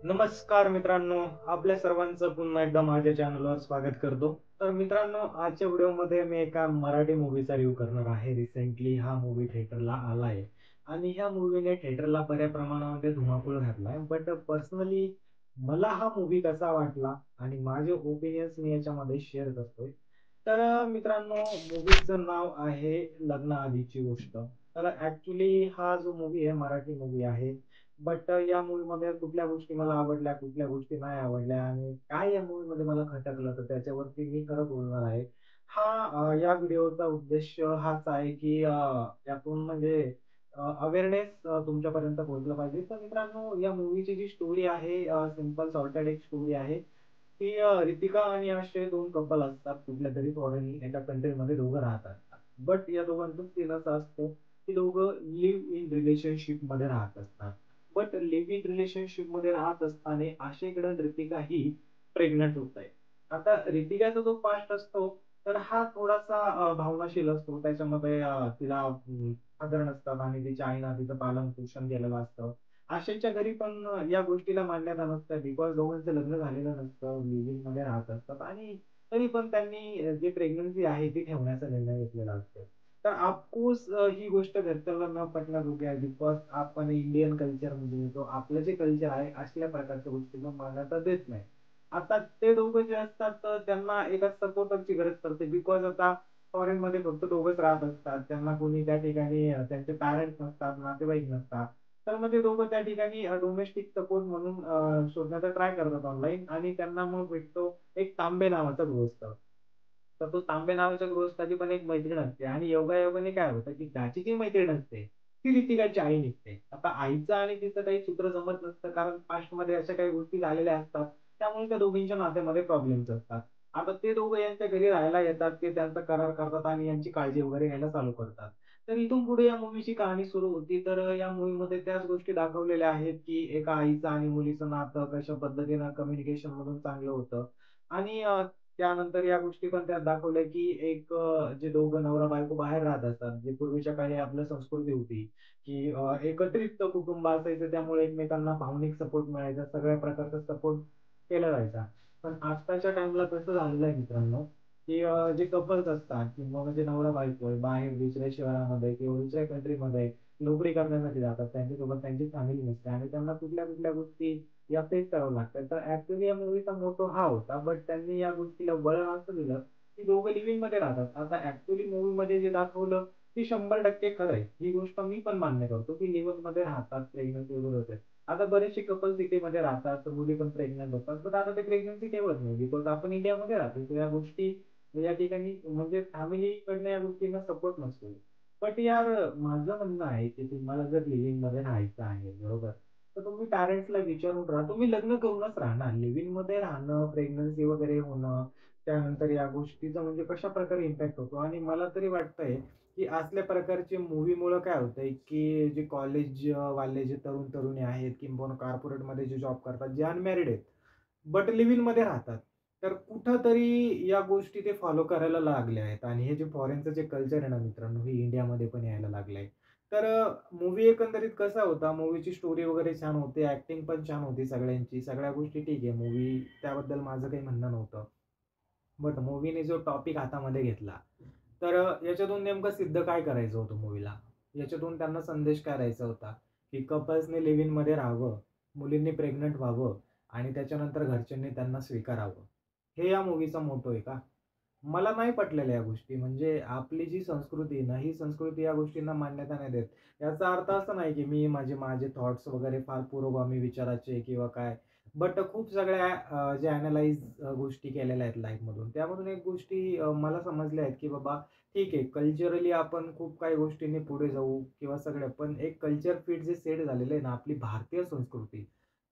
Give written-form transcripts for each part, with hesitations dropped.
नमस्कार मित्रांनो, आपल्या सर्वांचं पुन्हा एकदा माझ्या चॅनलवर स्वागत करतो. तर मित्रांनो, आजच्या व्हिडिओमध्ये मी एका मराठी मूव्हीचा रिव्ह्यू करणार आहे. रिसेंटली हा मूव्ही थिएटरला आलाय आणि ह्या मूव्हीने थिएटरला बऱ्या प्रमाणामध्ये धुमाकूळ घातलाय. बट पर्सनली मला हा मूव्ही कसा वाटला आणि माझे ओपिनियन्स मी याच्यामध्ये शेअर करतोय. तर मित्रांनो, मूव्हीचं नाव आहे लग्नाआधीची गोष्ट. तर ॲक्चुअली हा जो मूव्ही आहे मराठी मूव्ही आहे. बट या मूव्हीमध्ये कुठल्या गोष्टी मला आवडल्या, कुठल्या गोष्टी नाही आवडल्या आणि काय या मूव्हीमध्ये मला खटकलं, तर त्याच्यावरती मी खरं बोलणार आहे. या व्हिडिओचा उद्देश हाच आहे, की यातून म्हणजे अवेअरनेस तुमच्यापर्यंत पोहोचलं पाहिजे. तर मित्रांनो, या मूव्हीची जी स्टोरी आहे सिंपल सॉर्टेड एक स्टोरी आहे. की रितिका आणि असे 2 कपल असतात कुठल्यातरी फॉरेन एका कंट्रीमध्ये दोघं राहतात. बट या दोघांचं सीन असं असतं, की दोघं लिव्ह इन रिलेशनशिपमध्ये राहत असतात. बट लिव्ह इन रिलेशनशिपमध्ये राहत असताना अशीकडे रितिका ही प्रेग्नंट होत आहे. आता रितिकाचा जो पास्ट असतो, तर हा थोडासा भावनाशील असतो. त्याच्यामध्ये तिला फादर नसतात आणि तिच्या आईनं तिचं पालन-पोषण केलेलं असतं. आशेच्या घरी पण या गोष्टीला मान्यता नसते बिकॉज दोघांचं लग्न झालेलं नसतं, लिव्ह-इनमध्ये राहत असतात आणि तरी पण त्यांनी जी प्रेग्नन्सी आहे ती ठेवण्याचा निर्णय घेतलेला असतो. तर ऑफकोर्स ही गोष्ट घरच्यांना न पटण्याजोगी आहे बिकॉज आपण इंडियन कल्चरमध्ये येतो. आपलं जे कल्चर आहे असल्या प्रकारच्या गोष्टींना मान्यता देत नाही. आता ते दोघं जे असतात तर त्यांना एका सपोर्टरची गरज पडते बिकॉज आता फॉरेनमध्ये फक्त दोघंच राहत असतात. त्यांना कोणी त्या ठिकाणी त्यांचे पॅरेंट्स नसतात, नातेवाईक नसतात. तर मग ते दोघं त्या ठिकाणी डोमेस्टिक सपोर्ट म्हणून शोधण्याचा ट्राय करतात ऑनलाईन आणि त्यांना मग भेटतो एक तांबे नावाचा गृहस्थ. तर तो तांबे नावाच्या गृहस्थाची पण एक मैत्रीण असते आणि योगायोगाने काय होतं, की त्याची जी मैत्रीण असते, ती ऋतिकाची आई निघते. आता आईचं आणि तिचं काही सूत्र जमत नसतं कारण पास्टमध्ये अशा काही गोष्टी झालेल्या असतात. त्यामुळे त्या दोघींच्या नात्यामध्ये प्रॉब्लेम्स असतात. आता ते दोघं यांच्या घरी राहायला येतात, ते त्यांचा करार करतात आणि यांची काळजी वगैरे घ्यायला चालू करतात. तर इथून पुढे या मूव्हीची कहाणी सुरू होती. तर या मूव्हीमध्ये त्याच गोष्टी दाखवलेल्या आहेत, की एका आईचं आणि मुलीचं नातं कशा पद्धतीनं कम्युनिकेशनमधून चांगलं होतं आणि त्यानंतर या गोष्टी पण त्यात दाखवल्या, की जे दोघं नवरा-बायको बाहेर राहत असतात. जे पूर्वीच्या काळी आपली संस्कृती होती, की एकत्रित कुटुंब असायचं त्यामुळे एकमेकांना भावनिक सपोर्ट मिळायचा. सगळ्या प्रकारचा सपोर्ट केला जायचा. पण आजकालच्या टाईमला कसं झालेलं आहे मित्रांनो, की जे कपल्स असतात किंवा म्हणजे नवरा-बायको आहे, बाहेर दुसऱ्या शहरामध्ये किंवा दुसऱ्या कंट्रीमध्ये नोकरी करण्यासाठी जातात. त्यांच्यासोबत त्यांची फॅमिली नसते आणि त्यांना कुठल्या-कुठल्या गोष्टी या फेस करावं लागतं. तर ॲक्चुअली या मूव्हीचा मोटो हा होता. बट त्यांनी या गोष्टीला वळण असं दिलं, की दोघं लिव्ह-इनमध्ये राहतात. आता ॲक्चुअली मूव्हीमध्ये जे दाखवलं ते 100% खरं आहे. ही गोष्ट मी पण मान्य करतो, की लिव्ह-इनमध्ये राहतात, प्रेग्नन्सी वगैरे होते. आता बरेचसे कपल सिटीमध्ये राहतात, तर मुली पण प्रेग्नंट होतात. बट आता ते प्रेग्नन्सी ठेवत नाही बिकॉज आपण इंडियामध्ये राहतो. तर या गोष्टी या ठिकाणी म्हणजे फॅमिलीकडनं या गोष्टींना सपोर्ट नसतो. बट यार माझं म्हणणं आहे, की तुम्हाला जर लिव्ह-इनमध्ये राहायचं आहे, बरोबर? तर तुम्ही पॅरेंट्सला विचारून राहा. तुम्ही लग्न करूनच राहा ना. लिव्ह-इनमध्ये राहणं, प्रेग्नन्सी वगैरे होणं, त्यानंतर या गोष्टीचा म्हणजे कशाप्रकारे इम्पॅक्ट होतो आणि मला तरी वाटतंय, की असल्या प्रकारची मूव्हीमुळं काय होतंय, की जे कॉलेज वाले जे तरुण-तरुणी आहेत किंबहुना कॉर्पोरेटमध्ये जे जॉब करतात, जे अनमॅरिड आहेत, बट लिव्ह इनमध्ये राहतात. तर कुठेतरी या गोष्टी ते फॉलो करायला लागले आहेत आणि हे जे फॉरेनचं जे कल्चर आहे ना मित्रांनो, हे इंडियामध्ये पण यायला लागलंय. तर मूव्ही एकंदरीत कसा होता, मूव्हीची स्टोरी वगैरे छान होती, ॲक्टिंग पण छान होती सगळ्यांची, सगळ्या गोष्टी ठीक आहे. मूव्ही त्याबद्दल माझं काही म्हणणं नव्हतं. बट मूव्हीने जो टॉपिक हातामध्ये घेतला, तर याच्यातून नेमकं सिद्ध काय करायचं होतं मूव्हीला? याच्यातून त्यांना संदेश काय द्यायचा होता, की कपल्सने लिव्ह इनमध्ये राहावं, मुलींनी प्रेग्नंट व्हावं आणि त्याच्यानंतर घरच्यांनी त्यांना स्वीकारावं. हे या मूव्हीचा मोटो आहे का? मला नाही पटलेल्या या गोष्टी. म्हणजे आपली जी संस्कृती आहे ना, ही संस्कृती या गोष्टींना मान्यता नाही देत. याचा अर्थ असा नाही, की मी माझे थॉट्स वगैरे फार पुरोगामी विचाराचे किंवा काय. बट खूप सगळ्या जे गोष्टी केलेल्या आहेत लाईफमधून. त्यामधून एक गोष्टी मला समजल्या आहेत, की बाबा ठीक आहे, कल्चरली आपण खूप काही गोष्टींनी पुढे जाऊ किंवा सगळं. पण एक कल्चर फिट जे सेट झालेलं आहे ना, आपली भारतीय संस्कृती,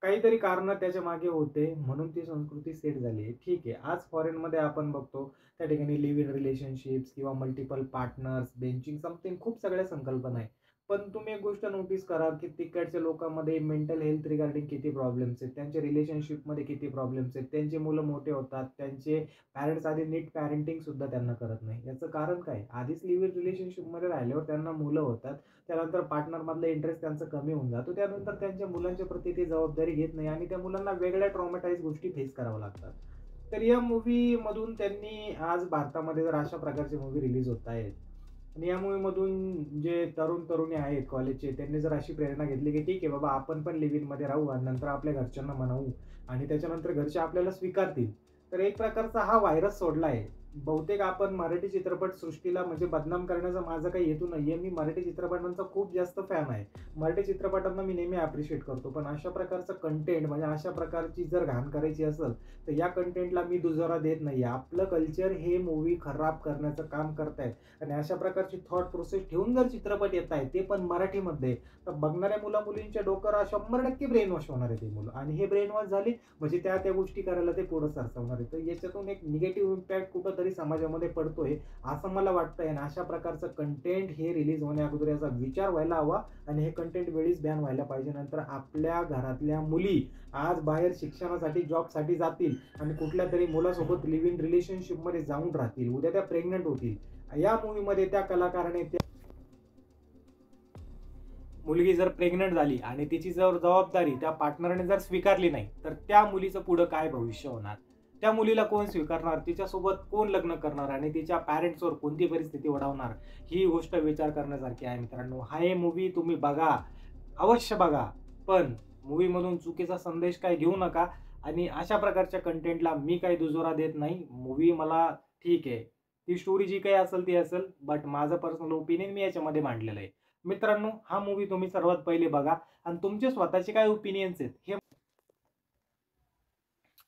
काहीतरी कारणं त्याच्यामागे होते, म्हणून ती संस्कृती सेट झाली आहे. ठीक आहे, आज फॉरेनमध्ये आपण बघतो, त्या ठिकाणी लिव्ह इन रिलेशनशिप्स किंवा मल्टिपल पार्टनर्स, बेंचिंग समथिंग खूप सगळ्या संकल्पना आहे. पण तुम्ही एक गोष्ट नोटीस करा, की तिकडच्या लोकांमध्ये मेंटल हेल्थ रिगार्डिंग किती प्रॉब्लेम्स आहेत. त्यांच्या रिलेशनशिपमध्ये किती प्रॉब्लेम्स आहेत. त्यांची मुलं मोठे होतात. त्यांचे पॅरेंट्स आधी नीट पॅरेंटिंग सुद्धा त्यांना करत नाही. याचं कारण काय? आधीच लिव्ह इन रिलेशनशिपमध्ये राहिल्यावर त्यांना मुलं होतात. त्यानंतर पार्टनरमधला इंटरेस्ट त्यांचा कमी होऊन जातो. त्यानंतर त्यांच्या मुलांच्या प्रती ते जबाबदारी घेत नाही आणि त्या मुलांना वेगळ्या ट्रॉमॅटाइज गोष्टी फेस कराव्या लागतात. तर या मूव्हीमधून त्यांनी आज भारतामध्ये जर अशा प्रकारचे मूव्ही रिलीज होत आहेत आणि या मूव्हीमधून जे तरुण-तरुणी आहेत कॉलेजचे, त्यांनी जर अशी प्रेरणा घेतली, की ठीक आहे बाबा आपण पण लिव्ह इनमध्ये राहू आणि नंतर आपल्या घरच्यांना मनवू आणि त्याच्यानंतर घरचे आपल्याला स्वीकारतील. तर एक प्रकारचा हा व्हायरस सोडला आहे. बहुतेक आपण मराठी चित्रपटसृष्टीला म्हणजे बदनाम करण्याचा माझा काही हेतू नाहीये. मी मराठी चित्रपटांचा खूप जास्त फॅन आहे. मराठी चित्रपटांना मी नेहमी ॲप्रिशिएट करतो. पण अशा प्रकारचं कंटेंट म्हणजे अशा प्रकारची जर घाण करायची असेल, तर या कंटेंटला मी दुजोरा देत नाहीये. आपलं कल्चर हे मूव्ही खराब करण्याचं काम करतायत आणि अशा प्रकारची थॉट प्रोसेस ठेवून जर चित्रपट येत आहेत, ते पण मराठीमध्ये, तर बघणाऱ्या मुला-मुलींच्या डोक्यावर 100% ब्रेन वॉश होणार आहे ते मुलं आणि हे ब्रेन वॉश झाली म्हणजे त्या गोष्टी करायला ते पुढे सरसावणार आहे. तर याच्यातून एक निगेटिव्ह इम्पॅक्ट कुठेतरी समाजामध्ये पडतोय, असं मला वाटतंय आणि अशा प्रकारचं कंटेंट हे रिलीज होण्याअगोदर याचा विचार व्हायला हवा आणि हे कंटेंट वेळीच बॅन व्हायला पाहिजे. नंतर आपल्या घरातल्या मुली आज बाहेर शिक्षणासाठी, जॉबसाठी जातील आणि कुठल्यातरी मुलासोबत लिव्ह इन रिलेशनशिपमध्ये जाऊन राहतील. उद्या त्या प्रेग्नंट होतील. या मूव्हीमध्ये त्या कलाकाराने मुलगी जर प्रेग्नंट झाली आणि तिची जर जबाबदारी त्या पार्टनरने जर स्वीकारली नाही, तर त्या मुलीचं पुढं काय भविष्य होणार? त्या मुलीला कोण स्वीकारणार? तिच्यासोबत कोण लग्न करणार? आणि तिच्या पॅरेंट्सवर कोणती परिस्थिती ओढवणार? ही गोष्ट विचार करण्यासारखी आहे मित्रांनो. हा हे मूव्ही तुम्ही बघा, अवश्य बघा. पण मूव्हीमधून चुकीचा संदेश काही घेऊ नका आणि अशा प्रकारच्या कंटेंटला मी काही दुजोरा देत नाही. मूव्ही मला ठीक आहे. ती स्टोरी जी काही असेल ती असेल, बट माझं पर्सनल ओपिनियन मी याच्यामध्ये मांडलेलं आहे. मित्रांनो, हा मूव्ही तुम्ही सर्वात पहिले बघा आणि तुमचे स्वतःचे काय ओपिनियन्स आहेत हे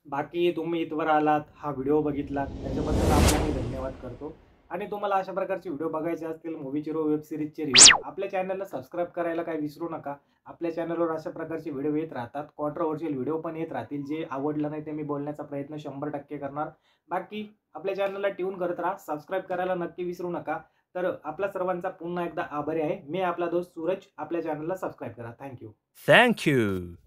बाकी तुम्ही इथवर आलात, हा व्हिडिओ बघितलात त्याच्याबद्दल आपला मी धन्यवाद करतो. आणि तुम्हाला अशा प्रकारचे व्हिडिओ बघायचे असतील मूव्हीचे वेब सीरीजचे रिव्ह्यू आपल्या चॅनलला सबस्क्राईब करायला काही विसरू नका. आपल्या चॅनलवर अशा प्रकारचे व्हिडिओ येत राहतात. कॉन्ट्रोव्हर्शियल व्हिडिओ पण येत राहतील. जे आवडलं नाही ते मी बोलण्याचा प्रयत्न 100% करणार. बाकी आपल्या चॅनलला ट्यून करत राहा. सबस्क्राईब करायला नक्की विसरू नका. तर आपल्या सर्वांचा पुन्हा एकदा आभारी आहे. मी आपला दोस्त सूरज. आपल्या चॅनलला सबस्क्राईब करा. Thank you. Thank you.